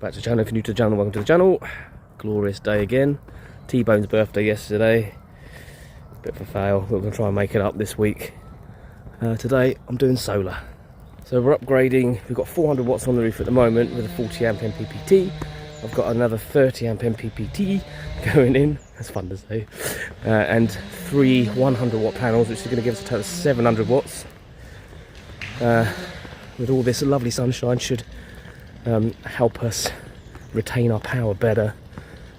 Back to the channel. If you're new to the channel, welcome to the channel. Glorious day again. T-Bone's birthday yesterday. Bit of a fail. We're going to try and make it up this week. Today I'm doing solar. So we're upgrading. We've got 400 watts on the roof at the moment with a 40 amp Mppt. I've got another 30 amp Mppt going in. That's fun to say. And 3 100 watt panels, which is going to give us a total of 700 watts. With all this lovely sunshine, should help us retain our power better.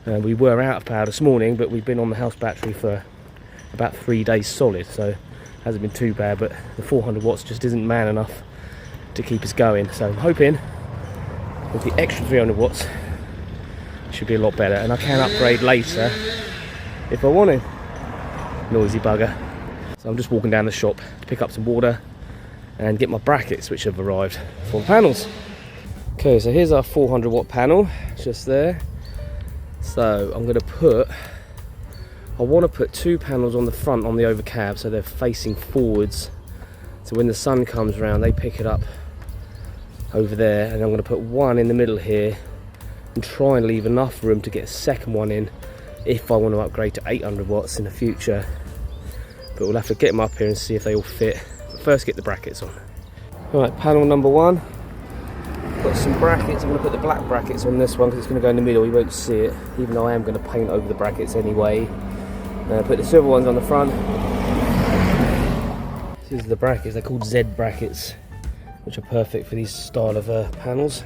We were out of power this morning, but we've been on the house battery for about 3 days solid, so it hasn't been too bad, but the 400 watts just isn't man enough to keep us going. So I'm hoping with the extra 300 watts it should be a lot better, and I can upgrade later if I want to. Noisy bugger. So I'm just walking down the shop to pick up some water and get my brackets, which have arrived for the panels. Okay, so here's our 400 watt panel, just there. So I'm going to I want to put 2 panels on the front on the overcab, so they're facing forwards. So when the sun comes around, they pick it up over there. And I'm going to put 1 in the middle here and try and leave enough room to get a second one in if I want to upgrade to 800 watts in the future. But we'll have to get them up here and see if they all fit. But first, get the brackets on. Alright, panel number 1. Got some brackets. I'm going to put the black brackets on this one because it's going to go in the middle. You won't see it, even though I am going to paint over the brackets anyway. Put the silver ones on the front. These are the brackets. They're called Z brackets, which are perfect for these style of panels.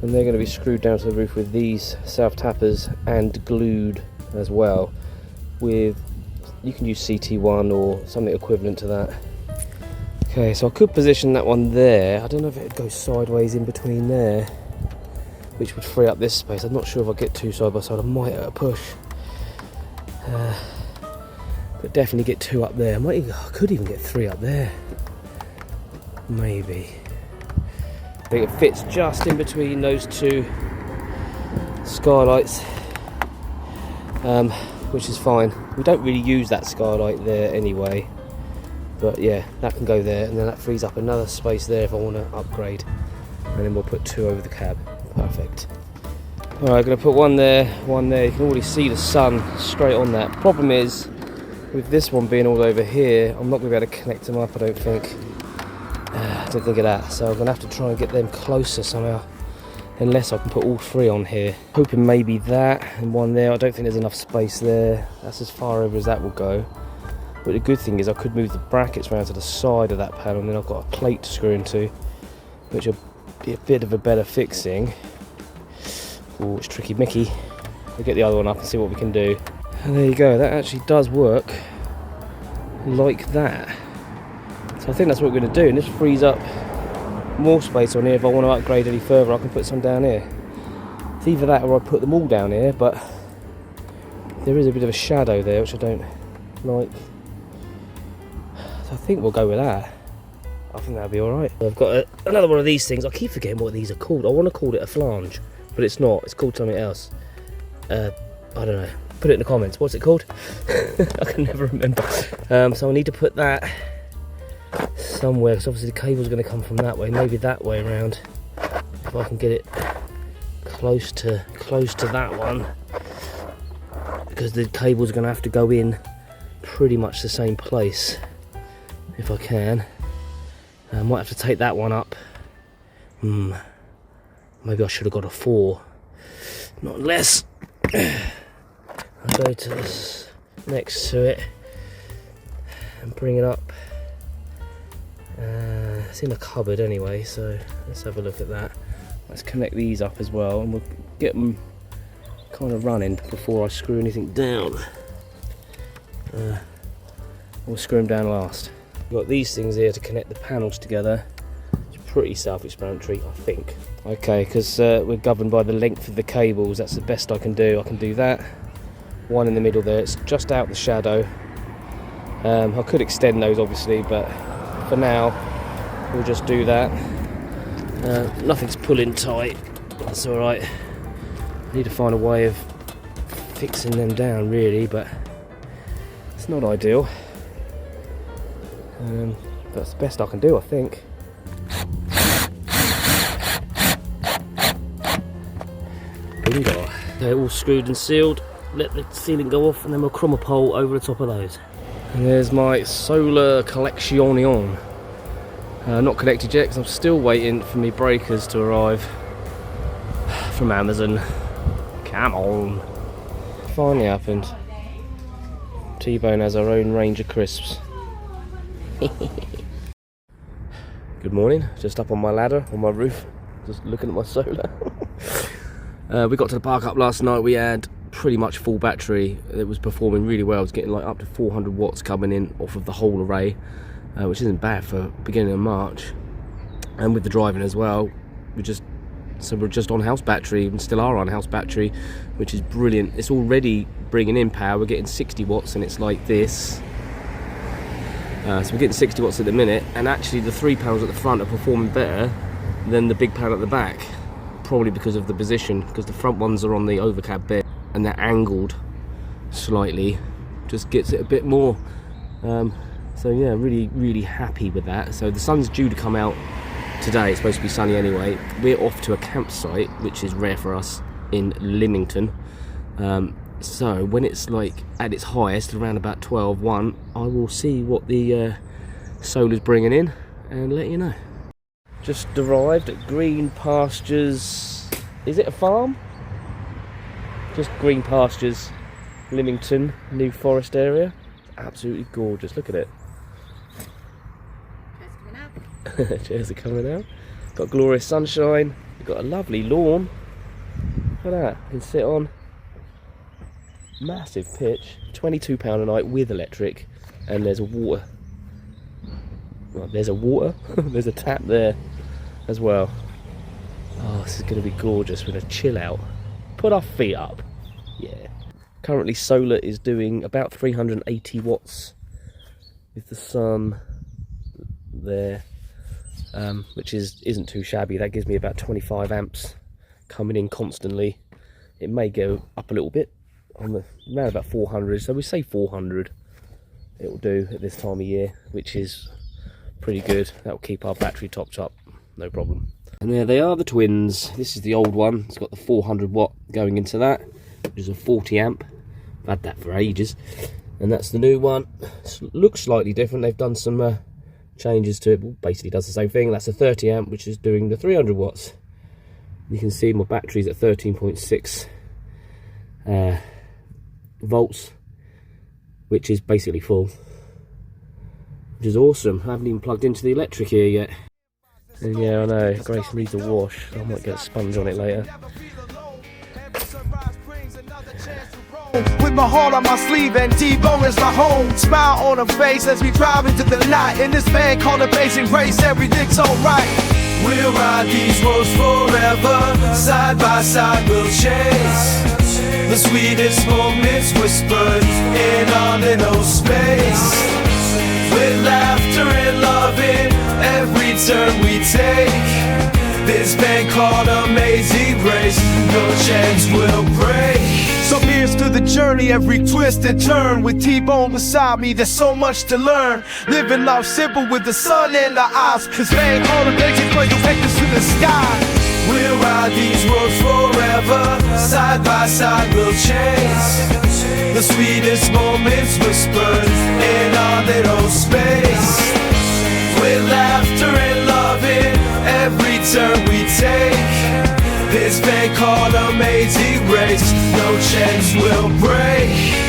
And they're going to be screwed down to the roof with these self-tappers and glued as well. You can use CT1 or something equivalent to that. Okay, so I could position that one there. I don't know if it would go sideways in between there, which would free up this space. I'm not sure if I'll get 2 side by side. I might at a push. But definitely get 2 up there. I could even get 3 up there. Maybe. I think it fits just in between those 2 skylights, which is fine. We don't really use that skylight there anyway. But yeah, that can go there, and then that frees up another space there if I want to upgrade. And then we'll put 2 over the cab. Perfect. Alright, I'm going to put 1 there, 1 there. You can already see the sun straight on that. Problem is, with this one being all over here, I'm not going to be able to connect them up, I don't think. I don't think of that. So I'm going to have to try and get them closer somehow. Unless I can put all 3 on here. Hoping maybe that and 1 there. I don't think there's enough space there. That's as far over as that will go. But the good thing is I could move the brackets around to the side of that panel, and then I've got a plate to screw into, which will be a bit of a better fixing. Oh, it's tricky Mickey. We'll get the other one up and see what we can do. And there you go, that actually does work like that. So I think that's what we're going to do, and this frees up more space on here. If I want to upgrade any further, I can put some down here. It's either that or I put them all down here, but there is a bit of a shadow there, which I don't like. So I think we'll go with that. I think that'll be alright. I've got another one of these things. I keep forgetting what these are called. I want to call it a flange, but it's not. It's called something else. I don't know. Put it in the comments. What's it called? I can never remember. So I need to put that somewhere, because obviously the cable's going to come from that way. Maybe that way around. If I can get it close to that one, because the cable's going to have to go in pretty much the same place. If I can. I might have to take that one up. Maybe I should have got a 4. Not less. I'll go to this next to it and bring it up. It's in a cupboard anyway, so let's have a look at that. Let's connect these up as well, and we'll get them kind of running before I screw anything down. We'll screw them down last. We've got these things here to connect the panels together. It's pretty self-explanatory, I think. Okay, because we're governed by the length of the cables, that's the best I can do. I can do that. 1 in the middle there, it's just out the shadow. I could extend those obviously, but for now we'll just do that. Nothing's pulling tight, that's alright. I need to find a way of fixing them down really, but it's not ideal. That's the best I can do, I think. go. They're all screwed and sealed. Let the ceiling go off and then we'll crumb a pole over the top of those. And there's my solar collection. Not connected yet because I'm still waiting for my breakers to arrive from Amazon. Come on. Finally happened. T-Bone has our own range of crisps. Good morning, just up on my ladder on my roof, just looking at my solar. We got to the park up last night. We had pretty much full battery. It was performing really well. It was getting like up to 400 watts coming in off of the whole array, which isn't bad for beginning of March. And with the driving as well, we're just on house battery, and still are on house battery, which is brilliant. It's already bringing in power. We're getting 60 watts and it's like this. So we're getting 60 watts at the minute, and actually the 3 panels at the front are performing better than the big panel at the back, probably because of the position, because the front ones are on the overcab bit and they're angled slightly, just gets it a bit more. So yeah, really happy with that. So the sun's due to come out today. It's supposed to be sunny anyway. We're off to a campsite, which is rare for us, in Lymington. So when it's like at its highest, around about 12:1, I will see what the solar's bringing in and let you know. Just arrived at Green Pastures. Is it a farm? Just Green Pastures, Lymington, New Forest area. Absolutely gorgeous. Look at it. Chairs are coming out. Got glorious sunshine. We've got a lovely lawn. Look at that. You can sit on. Massive pitch. £22 a night with electric. And there's a water. Well, there's a water. There's a tap there as well. Oh, this is going to be gorgeous. We're going to chill out. Put our feet up. Yeah. Currently solar is doing about 380 watts with the sun there. Which isn't too shabby. That gives me about 25 amps coming in constantly. It may go up a little bit on around about 400, so we say 400 it will do at this time of year, which is pretty good. That will keep our battery topped up, no problem. And there they are, the twins. This is the old one. It's got the 400 watt going into that, which is a 40 amp. I've had that for ages. And that's the new one. It looks slightly different. They've done some changes to it, but basically does the same thing. That's a 30 amp, which is doing the 300 watts. You can see my battery's at 13.6 volts, which is basically full, which is awesome. I haven't even plugged into the electric here yet. And yeah, I know, Grace needs a wash. I might get a sponge on it later. With my heart on my sleeve and T-Bone is my home. Smile on her face as we drive into the night. In this van called Amazing Grace, everything's alright. We'll ride these roads forever. Side by side we'll chase the sweetest moments whispered in our little space. With laughter and loving every turn we take. This band called Amazing Grace, no chance we'll break. So here's to the journey, every twist and turn. With T-Bone beside me, there's so much to learn. Living life simple with the sun in our eyes. Cause they ain't all the places where you take us to the sky. We'll ride these roads forever. Side by side we'll chase the sweetest moments whispered in our little space. With laughter and loving every turn we take. This band called Amazing Grace, no chance we'll break.